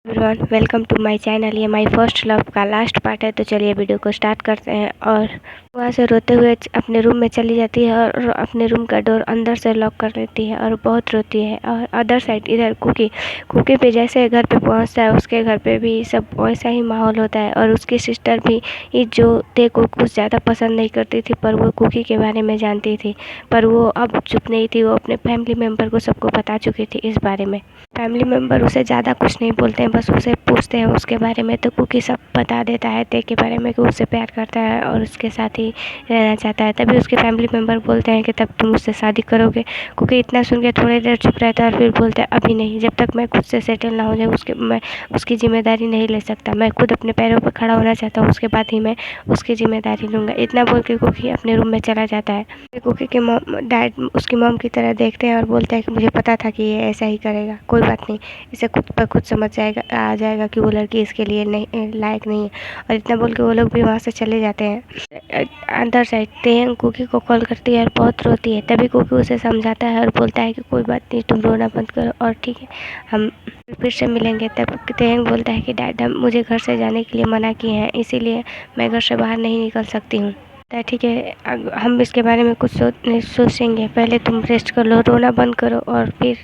Everyone, welcome to my channel. ये my first love का last part है, तो चलिए वीडियो को स्टार्ट करते हैं। और वहाँ से रोते हुए अपने रूम में चली जाती है और अपने रूम का डोर अंदर से लॉक कर लेती है और बहुत रोती है। और अदर साइड इधर कुकी पे जैसे घर पे पहुँचता है, उसके घर पे भी सब वैसा ही माहौल होता है। और उसकी सिस्टर भी जो थे को कुछ ज़्यादा पसंद नहीं करती थी, पर वो कुकी के बारे में जानती थी। पर वो अब चुप नहीं थी, वो अपने फैमिली मेम्बर को सबको बता चुकी थी इस बारे में। फैमिली मेम्बर उसे ज़्यादा कुछ नहीं बोलते हैं, बस उसे पूछते हैं उसके बारे में, तो कुकी सब बता देता है ते के बारे में कि उससे प्यार करता है और उसके साथ ही रहना चाहता है। तभी उसके फैमिली मेम्बर बोलते हैं कि तब तुम उससे शादी करोगे। कुकी इतना सुन के थोड़ी देर चुप रहता है और फिर बोलता है अभी नहीं, जब तक मैं खुद से सेटल ना हो जाए मैं उसकी जिम्मेदारी नहीं ले सकता। मैं खुद अपने पैरों पर खड़ा होना चाहता हूँ, उसके बाद ही मैं उसकी जिम्मेदारी लूँगा। इतना बोल के कुकी अपने रूम में चला जाता है। कुकी के डैड उसकी मॉम की तरह देखते हैं और बोलते हैं कि मुझे पता था कि ये ऐसा ही करेगा, कोई बात नहीं, इसे खुद पर खुद समझ आ जाएगा कि वो लड़की इसके लिए नहीं लायक नहीं है। और इतना बोल के वो लोग भी वहाँ से चले जाते हैं। अंदर साइड तेयंग कुकी को कॉल करती है और बहुत रोती है। तभी कुकी उसे समझाता है और बोलता है कि कोई बात नहीं, तुम रोना बंद करो और ठीक है, हम फिर से मिलेंगे। तब तेयंग बोलता है कि डैड मुझे घर से जाने के लिए मना किए हैं, इसीलिए मैं घर से बाहर नहीं निकल सकती हूँ। ठीक है, हम इसके बारे में कुछ सोचेंगे, पहले तुम रेस्ट कर लो, रोना बंद करो और फिर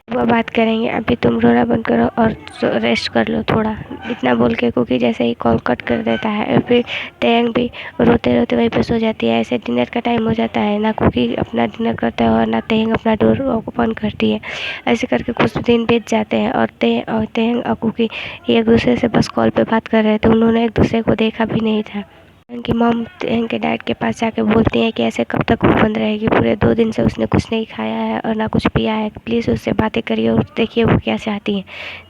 वो बात करेंगे। अभी तुम रोना बंद करो और रेस्ट कर लो थोड़ा। इतना बोल के कुकी जैसे ही कॉल कट कर देता है और फिर तेयंग भी रोते रोते वहीं पे सो जाती है। ऐसे डिनर का टाइम हो जाता है, ना कुकी अपना डिनर करता है और ना तेयंग अपना डोर ओपन करती है। ऐसे करके कुछ दिन बीत जाते हैं और तेयंग और कुकी एक दूसरे से बस कॉल पे बात कर रहे थे, उन्होंने एक दूसरे को देखा भी नहीं था। उनकी मॉम इनके डैड के पास जाके बोलती हैं कि ऐसे कब तक वो बंद रहेगी, पूरे 2 दिन से उसने कुछ नहीं खाया है और ना कुछ पिया है, प्लीज़ उससे बातें करिए और देखिए वो क्या चाहती है।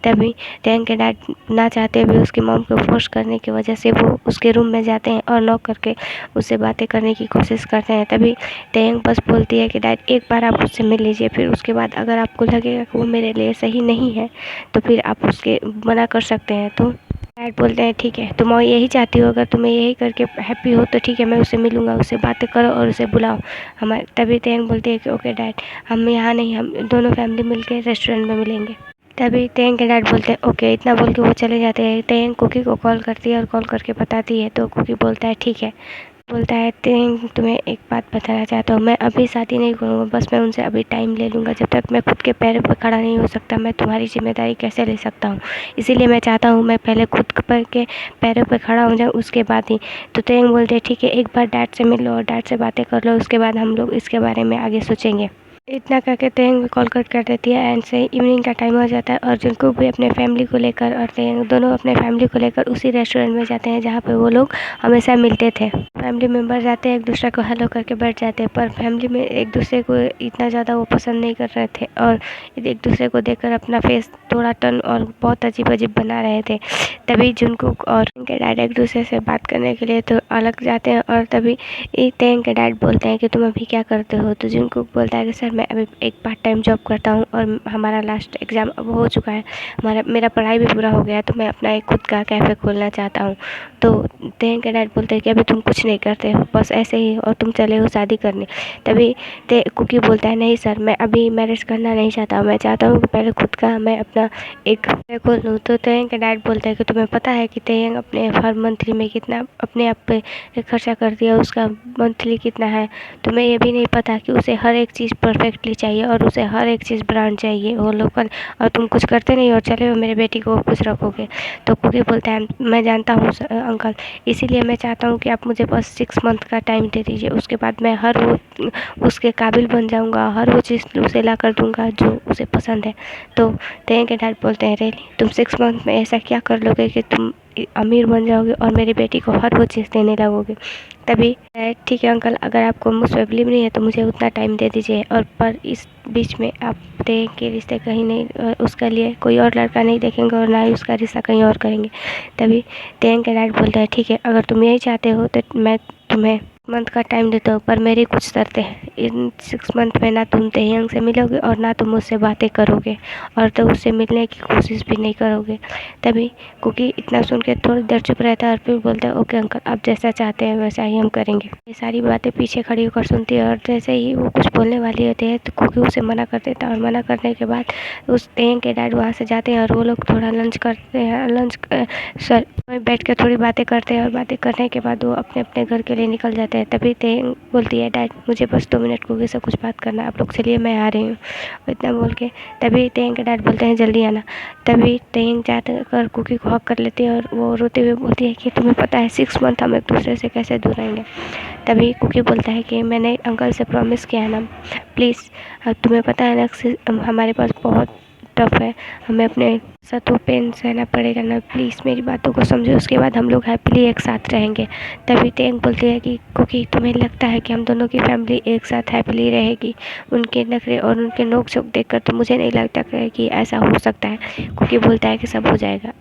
तभी टैंक के डैड ना चाहते हुए उसकी मॉम को फोर्स करने की वजह से वो उसके रूम में जाते हैं और नॉक करके उससे बातें करने की कोशिश करते हैं। तभी टैंक बस बोलती है कि डैड एक बार आप उससे मिल लीजिए, फिर उसके बाद अगर आपको लगेगा कि वो मेरे लिए सही नहीं है तो फिर आप उसके मना कर सकते हैं। तो डैड बोलते हैं ठीक है, तुम यही चाहती हो, अगर तुम्हें यही करके हैप्पी हो तो ठीक है, मैं उससे मिलूंगा, उससे बातें करो और उसे बुलाओ हमारे। तभी तेयंग बोलती है कि ओके डैड, हम यहाँ नहीं, हम दोनों फैमिली मिलके रेस्टोरेंट में मिलेंगे। तभी तेयंग के डैड बोलते हैं ओके, इतना बोल के वो चले जाते हैं। तेयंग कुकी को कॉल करती है और कॉल करके बताती है, तो कुकी बोलता है ठीक है। बोलता है तेयंग, तुम्हें एक बात बताना चाहता हूँ, मैं अभी शादी नहीं करूँगा, बस मैं उनसे अभी टाइम ले लूँगा। जब तक मैं खुद के पैरों पर खड़ा नहीं हो सकता, मैं तुम्हारी जिम्मेदारी कैसे ले सकता हूँ। इसीलिए मैं चाहता हूँ मैं पहले खुद पर के पैरों पर खड़ा हो जाऊँ, उसके बाद ही। तो तेयंग बोलते हैं ठीक है, एक बार डैड से मिल लो और डैड से बातें कर लो, उसके बाद हम लोग इसके बारे में आगे सोचेंगे। इतना करके तेयंग भी कॉल कट कर देती है एंड से इवनिंग का टाइम हो जाता है और जुनकुक भी अपने फैमिली को लेकर और तेयंग दोनों अपने फैमिली को लेकर उसी रेस्टोरेंट में जाते हैं जहाँ पे वो लोग हमेशा मिलते थे। फैमिली मेम्बर जाते हैं, एक दूसरे को हेलो करके बैठ जाते हैं, पर फैमिली में एक दूसरे को इतना ज़्यादा वो पसंद नहीं कर रहे थे और एक दूसरे को देखकर अपना फेस थोड़ा टर्न और बहुत अजीब अजीब बना रहे थे। तभी जुनकुक और उनके डैड एक दूसरे से बात करने के लिए तो अलग जाते हैं और तभी तेयंग के डैड बोलते हैं कि तुम अभी क्या करते हो। तो जुनकुक बोलता है कि सर मैं अभी एक पार्ट टाइम जॉब करता हूँ और हमारा लास्ट एग्ज़ाम अब हो चुका है, मेरा पढ़ाई भी पूरा हो गया, तो मैं अपना एक खुद का कैफ़े खोलना चाहता हूँ। तो तेयंग के डैड बोलते हैं कि अभी तुम कुछ नहीं करते हो, बस ऐसे ही, और तुम चले हो शादी करने। तभी कुकी बोलता है नहीं सर, मैं अभी मैरिज करना नहीं चाहता, मैं चाहता हूँ कि पहले खुद का मैं अपना एक कैफ़े खोल लूँ। तो तेयंग के डैड बोलता है कि तुम्हें पता है कि तेयंग अपने हर मंथली में कितना अपने आप पे खर्चा कर दिया, उसका मंथली कितना है। तुम्हें ये भी नहीं पता कि उसे हर एक चीज़ परफेक्टली चाहिए और उसे हर एक चीज़ ब्रांड चाहिए, वो लोकल, और तुम कुछ करते नहीं और चले हो मेरे बेटी को खुश रखोगे। तो कुकी बोलता है मैं जानता हूँ अंकल, इसीलिए मैं चाहता हूँ कि आप मुझे बस 6 मंथ का टाइम दे दीजिए, उसके बाद मैं हर वो उसके काबिल बन जाऊँगा, हर वो चीज़ उसे ला कर दूँगा जो उसे पसंद है। तो तेयंग के डैड बोलते हैं रियली, तुम 6 मंथ में ऐसा क्या कर लोगे कि तुम अमीर बन जाओगे और मेरी बेटी को हर वो चीज़ देने लगोगे। तभी ठीक है अंकल, अगर आपको मुझ पर बिलीव नहीं है तो मुझे उतना टाइम दे दीजिए, और पर इस बीच में आप तेयंग के रिश्ते कहीं नहीं, उसके लिए कोई और लड़का नहीं देखेंगे और ना ही उसका रिश्ता कहीं और करेंगे। तभी तेयंग के डैड बोलता है ठीक है, अगर तुम यही चाहते हो तो मैं तुम्हें मंथ का टाइम देता हूँ, पर मेरी कुछ शर्तें हैं। इन 6 मंथ में ना तुम ताेह्यंग से मिलोगे और ना तुम मुझसे बातें करोगे और तो उससे मिलने की कोशिश भी नहीं करोगे। तभी कुकी इतना सुन के थोड़ी देर चुप रहता है और फिर बोलता है, ओके अंकल, आप जैसा चाहते हैं वैसा ही हम करेंगे। ये सारी बातें पीछे खड़ी होकर सुनती है और जैसे ही वो कुछ बोलने वाली होती है तो कुकी उसे मना कर देता है और मना करने के बाद उस ताेह्यंग के डैड वहाँ से जाते हैं और वो लोग थोड़ा लंच करते हैं। बैठ के थोड़ी बातें करते हैं और बातें करने के बाद वो अपने अपने घर के लिए निकल जाते हैं। तभी ताेह्यंग बोलती है, डैड मुझे बस 2 मिनट कुकी से कुछ बात करना है, आप लोग चलिए मैं आ रही हूँ। इतना बोल के तभी ताेह्यंग के डैड बोलते हैं जल्दी आना। तभी ताेह्यंग जाकर कुकी को हग कर लेती है और वो रोते हुए बोलती है कि तुम्हें पता है 6 मंथ हम एक दूसरे से कैसे दूर रहेंगे। तभी कुकी बोलता है कि मैंने अंकल से प्रॉमिस किया है ना, प्लीज़ तुम्हें पता है ना हमारे पास बहुत टफ है, हमें अपने साथ वो पेन सहना पड़ेगा ना, प्लीज़ मेरी बातों को समझो, उसके बाद हम लोग हैप्पीली एक साथ रहेंगे। तभी ताेह्यंग बोलती है कि कुकी तुम्हें लगता है कि हम दोनों की फैमिली एक साथ हैप्पीली रहेगी? उनके नखरे और उनके नोक-झोंक देखकर तो मुझे नहीं लगता कि ऐसा हो सकता है। कुकी बोलता है कि सब हो जाएगा।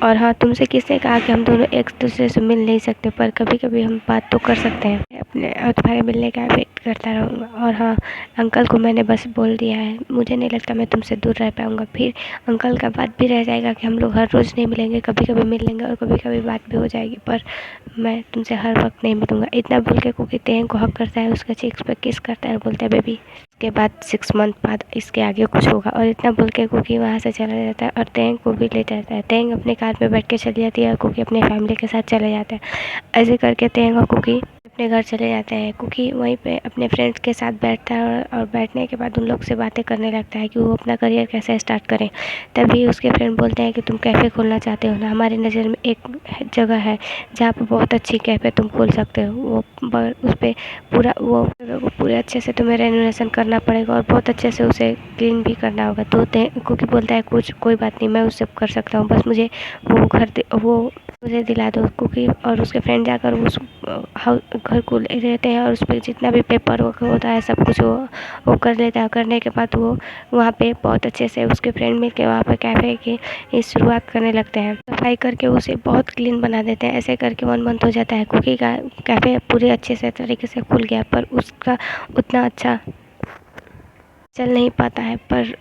और हाँ, तुमसे किसने कहा कि हम दोनों एक दूसरे से मिल नहीं सकते, पर कभी कभी हम बात तो कर सकते हैं। अपने और तुम्हारे मिलने का वेट करता रहूँगा। और हाँ, अंकल को मैंने बस बोल दिया है, मुझे नहीं लगता मैं तुमसे दूर रह पाऊँगा। फिर अंकल का बात भी रह जाएगा कि हम लोग हर रोज़ नहीं मिलेंगे, कभी कभी मिल लेंगे और कभी कभी बात भी हो जाएगी, पर मैं तुमसे हर वक्त नहीं मिलूँगा। इतना बोल के कुकी ताेह्यंग को हग करता है, उसके चीक्स पे किस करता है और बोलता है बेबी। इसके बाद 6 मंथ बाद इसके आगे कुछ होगा। और इतना बोल के कुकी वहाँ से चला जाता है और ताेह्यंग को भी ले जाता है। ताेह्यंग अपने कार में बैठ के चली जाती है और कुकी अपने फैमिली के साथ चले जाता है। ऐसे करके ताेह्यंग और कुकी अपने घर चले जाते हैं। कुकी वहीं पे अपने फ्रेंड्स के साथ बैठता है और बैठने के बाद उन लोग से बातें करने लगता है कि वो अपना करियर कैसे स्टार्ट करें। तभी उसके फ्रेंड बोलते हैं कि तुम कैफ़े खोलना चाहते हो ना, हमारी नज़र में एक जगह है जहाँ पे बहुत अच्छी कैफ़े तुम खोल सकते हो। वो उस पर पूरा वो पूरे अच्छे से तुम्हें रेनोवेशन करना पड़ेगा और बहुत अच्छे से उसे क्लीन भी करना होगा। तो कुकी बोलता है कोई बात नहीं, मैं उससे कर सकता हूँ, बस मुझे वो मुझे दिला दो। कुकी और उसके फ्रेंड जाकर उस घर को ले रहते हैं और उस पर जितना भी पेपर वर्क होता है सब कुछ वो कर लेता है। करने के बाद वो वहाँ पे बहुत अच्छे से उसके फ्रेंड मिल के वहाँ पर कैफ़े की शुरुआत करने लगते हैं। सफाई करके उसे बहुत क्लीन बना देते हैं। ऐसे करके 1 मंथ हो जाता है। कुकी का कैफ़े पूरे अच्छे से तरीके से खुल गया, पर उसका उतना अच्छा चल नहीं पाता है। पर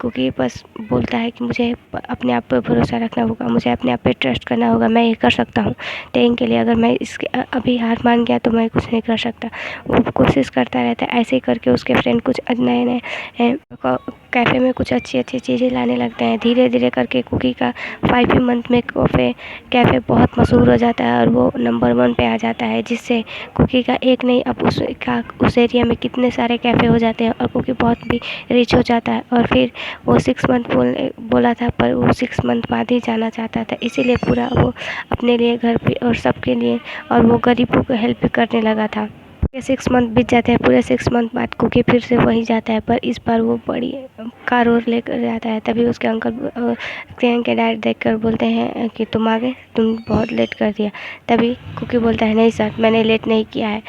कुकी बस बोलता है कि मुझे अपने आप पर भरोसा रखना होगा, मुझे अपने आप पे ट्रस्ट करना होगा, मैं ये कर सकता हूँ। ताेह्यंग के लिए अगर मैं इसके अभी हार मान गया तो मैं कुछ नहीं कर सकता। वो कोशिश करता रहता है। ऐसे ही करके उसके फ्रेंड कुछ नए नए कैफ़े में कुछ अच्छी अच्छी चीज़ें लाने लगते हैं। धीरे धीरे करके कुकी का 5 मंथ में कैफ़े बहुत मशहूर हो जाता है और वो नंबर 1 पे आ जाता है, जिससे कुकी का एक नहीं अब उस एरिया में कितने सारे कैफ़े हो जाते हैं और कुकी बहुत भी रिच हो जाता है। और फिर वो 6 मंथ बोला था, पर वो 6 मंथ बाद ही जाना चाहता था, इसीलिए पूरा वो अपने लिए, घर पे और सबके लिए, और वो गरीबों को हेल्प भी करने लगा था। 6 मंथ बीत जाते हैं। पूरे 6 मंथ बाद कुकी फिर से वहीं जाता है, पर इस बार वो बड़ी कार और लेकर जाता है। तभी उसके अंकल ताेह्यंग के डैड देखकर बोलते हैं कि तुम आ गए, तुम बहुत लेट कर दिया। तभी कुकी बोलता है, नहीं सर, मैंने लेट नहीं किया है।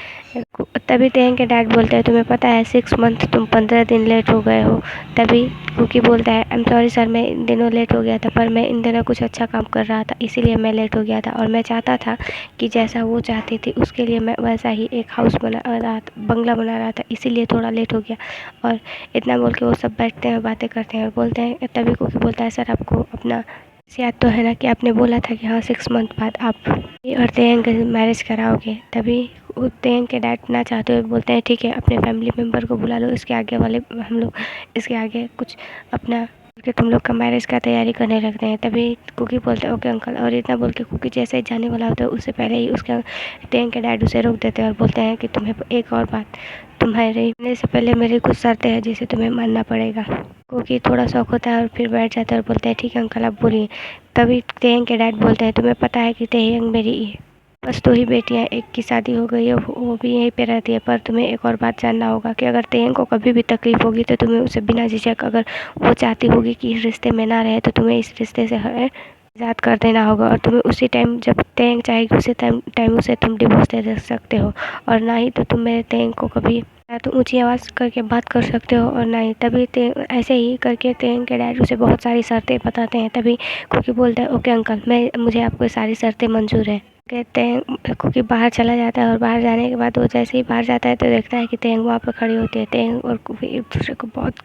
तभी ताेह्यंग के डैड बोलते हैं, तुम्हें पता है 6 मंथ तुम 15 दिन लेट हो गए हो। तभी कुकी बोलता है, आई एम सॉरी सर, मैं इन दिनों लेट हो गया था, पर मैं इन दिनों कुछ अच्छा काम कर रहा था, इसीलिए मैं लेट हो गया था। और मैं चाहता था कि जैसा वो चाहती थी उसके लिए मैं वैसा ही एक बंगला बना रहा था, इसीलिए थोड़ा लेट हो गया। और इतना बोल के वो सब बैठते हैं, बातें करते हैं और बोलते हैं। तभी कुकी बोलता है, सर आपको अपना याद तो है ना कि आपने बोला था कि हाँ 6 मंथ बाद आप और ताेह्यंग का मैरिज कराओगे। तभी ताेह्यंग के डैड ना चाहते हुए बोलते हैं, ठीक है, अपने फैमिली मेम्बर को बुला लो, इसके आगे वाले हम लोग इसके आगे कुछ अपना कि तुम लोग का मैरिज का तैयारी करने लगते हैं। तभी कुकी बोलते हैं, ओके अंकल। और इतना बोल के कुकी जैसे ही जाने वाला होता है उससे पहले ही उसका ताेह्यंग के डैड उसे रोक देते हैं और बोलते हैं कि तुम्हें एक और बात, तुम्हारे मिलने से पहले मेरी कुछ शर्तें हैं जिसे तुम्हें मानना पड़ेगा। कुकी थोड़ा शौक होता है और फिर बैठ जाता है और बोलते हैं, ठीक है अंकल, आप बोलिए। तभी ताेह्यंग के डैड बोलते हैं, तुम्हें पता है कि ताेह्यंग मेरी बस 2 ही बेटियाँ, एक की शादी हो गई है, वो भी यहीं पे रहती है, पर तुम्हें एक और बात जानना होगा कि अगर ताेह्यंग को कभी भी तकलीफ़ होगी तो तुम्हें उसे बिना झिझक, अगर वो चाहती होगी कि इस रिश्ते में ना रहे, तो तुम्हें इस रिश्ते से आज़ाद कर देना होगा। और तुम्हें उसी टाइम, जब ताेह्यंग चाहेगी उसी टाइम उसे तुम डिवोर्स दे सकते हो। और ना ही तो तुम मेरे ताेह्यंग को कभी या तो ऊँची आवाज़ करके बात कर सकते हो और ना ही। तभी ऐसे ही करके ताेह्यंग के डैड उसे बहुत सारी शर्तें बताते हैं। तभी कुकी बोलता है, ओके अंकल, मुझे आपको सारी शर्तें मंजूर है। कहते हैं कुकी बाहर चला जाता है और बाहर जाने के बाद वो जैसे ही बाहर जाता है तो देखता है कि तेंग वहाँ पर खड़ी होती है। तेंग और कुकी एक दूसरे को बहुत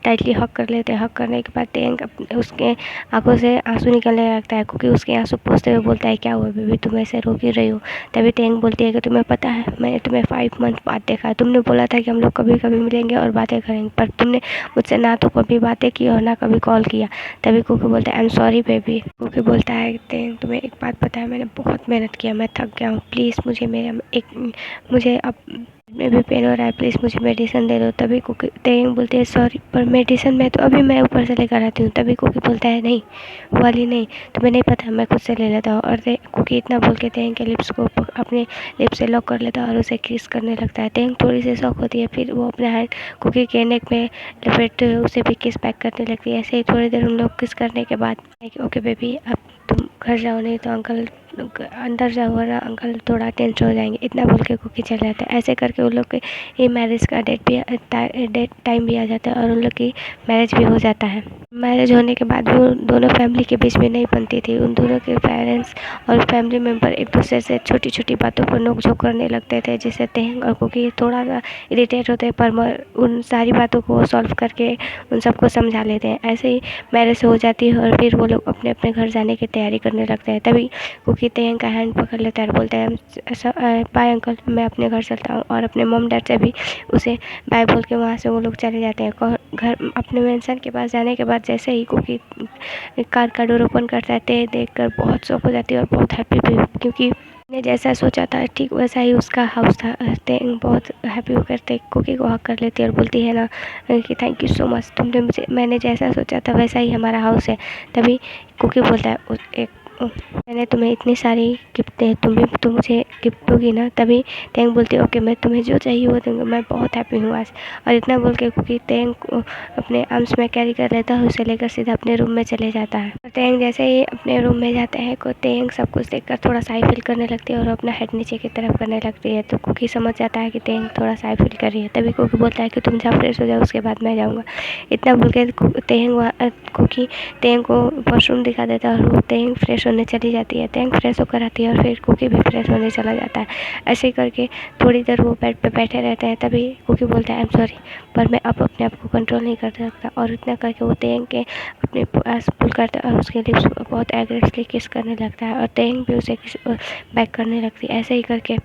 टाइटली हक कर लेते हैं। हक करने के बाद तेंग उसके आंखों से आंसू निकलने लगता है। कुकी उसके आंसू पोंछते हुए बोलता है, क्या हुआ बेबी, तुम ऐसे रो क्यों रही हो? तभी तेंग बोलती है कि तुम्हें पता है मैंने तुम्हें 5 मंथ बाद देखा है। तुमने बोला था कि हम लोग कभी कभी मिलेंगे और बातें करेंगे, पर तुमने मुझसे ना तो कभी बातें की और ना कभी कॉल किया। तभी कुकी बोलता है, I am sorry baby. Cookie बोलता है, तेंग तुम्हें एक बात पता है, मैंने बहुत मेहनत किया, मैं थक गया हूँ, प्लीज़ मुझे मेरा एक मुझे अब में भी पेन हो रहा है, प्लीज़ मुझे मेडिसिन दे दो। तभी कुकी तेंग बोलती है, सॉरी पर मेडिसिन मैं तो अभी मैं ऊपर से लेकर आती हूँ। तभी कुकी बोलता है, नहीं वो वाली नहीं, तुम्हें नहीं पता, मैं खुद से ले लेता हूँ। और कुकी इतना बोल के तेंग के लिप्स को अपने लिप्स से लॉक कर लेता है और उसे किस करने लगता है। तेंग थोड़ी सी शॉक होती है, फिर वो अपना हैंड कुकी के नेक में लपेटते हुए उसे भी किस पैक करने लगती है। ऐसे ही थोड़ी देर उन लोग किस करने के बाद, ओके बेबी अब तुम घर जाओ, नहीं तो अंकल अंदर जाओ वरना अंकल थोड़ा टेंशन हो जाएंगे। इतना बोल के कुकी चले जाते हैं। ऐसे करके उन लोग के ये मैरिज का डेट टाइम भी आ जाता है और उन लोग की मैरिज भी हो जाता है। मैरिज होने के बाद वो दोनों फैमिली के बीच में नहीं बनती थी। उन दोनों के पेरेंट्स और फैमिली मेम्बर एक दूसरे से छोटी छोटी बातों पर नोक झोंक करने लगते थे, जिससे तेंग और कुकी थोड़ा सा इरिटेट होते, पर उन सारी बातों को सॉल्व करके उन सबको समझा लेते हैं। ऐसे ही मैरिज हो जाती है और फिर वो लोग अपने अपने घर जाने की तैयारी करने लगते हैं। तभी कुकी तेंग का हैंड पकड़ लेता है और बोलता है, बाय अंकल, मैं अपने घर चलता हूँ। और अपने मम डैड से भी उसे बाय बोल के वहाँ से वो लोग चले जाते हैं। घर अपने मेंशन के पास जाने के बाद जैसे ही कुकी कार का डोर ओपन करता है, तेंग देख कर बहुत शौक हो जाती है और बहुत हैप्पी भी, क्योंकि ने जैसा सोचा था ठीक वैसा ही उसका हाउस था। तेंग बहुत हैप्पी होकर कुकी को हक कर लेती है और बोलती है ना कि थैंक यू सो मच, तुमने मुझे मैंने जैसा सोचा था वैसा ही हमारा हाउस है। तभी कुकी बोलता है, एक मैंने तुम्हें इतनी सारी गिफ्ट दी, तुम मुझे गिफ्ट दोगी ना? तभी तेंग बोलती है, ओके मैं तुम्हें जो चाहिए वो दूँगी, मैं बहुत हैप्पी हूँ आज। और इतना बोल के कुकी तेंग को अपने आर्म्स में कैरी कर लेता है, उसे लेकर सीधा अपने रूम में चले जाता है। तेंग जैसे ही अपने रूम में जाता है को तेंग सब कुछ देखकर थोड़ा सा फील करने लगती है और अपना हेड नीचे की तरफ करने लगती है। तो कुकी समझ जाता है कि तेंग थोड़ा सा फील कर रही है। तभी कुकी बोलता है कि तुम जा फ्रेश हो जाओ, उसके बाद मैं जाऊँगा। इतना बोल के कुकी तेंग को वॉशरूम दिखा देता है और वो तेंग फ्रेश होने चली जाती है। तेंग फ्रेश होकर आती है और फिर कुकी भी फ्रेश होने चला जाता है। ऐसे ही करके थोड़ी देर वो बेड पे बैठे रहते हैं। तभी कुकी बोलता है, आई एम सॉरी पर मैं अब अपने आप को कंट्रोल नहीं कर सकता। और इतना करके वो तेंग के अपने पास पुल करता है और उसके लिप्स को बहुत एग्रेसिवली किस करने लगता है और तेंग भी उसे बैक करने लगती है। ऐसे ही करके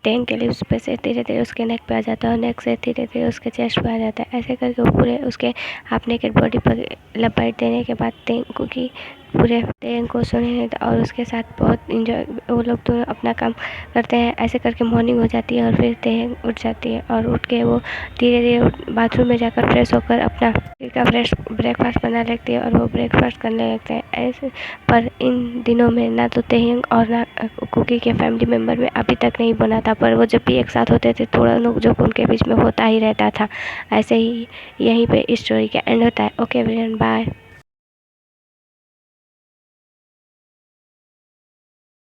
तेंग के लिप्स पे से धीरे धीरे उसके नेक पे आ जाता है और नेक से धीरे धीरे उसके चेस्ट पे आ जाता है। ऐसे करके वो पूरे उसके हाफ नेकेड बॉडी पर लपेट देने के बाद तेंग कुकी पूरे तेंग को सोने देता और उसके साथ बहुत इंजॉय वो लोग तो अपना काम करते हैं। ऐसे करके मॉर्निंग हो जाती है और फिर तेंग उठ जाती है और उठ के वो धीरे धीरे बाथरूम में जाकर फ्रेश होकर अपना फिर का फ्रेश ब्रेकफास्ट बना लेती है और वो ब्रेकफास्ट करने लगते हैं। ऐसे पर इन दिनों में ना तो तेंग और ना कुकी के फैमिली मेम्बर में अभी तक नहीं बना था, पर वो जब भी एक साथ होते थे थोड़ा लोग जो उनके बीच में होता ही रहता था। ऐसे ही यहीं पे इस स्टोरी का एंड होता है। Okay everyone, bye.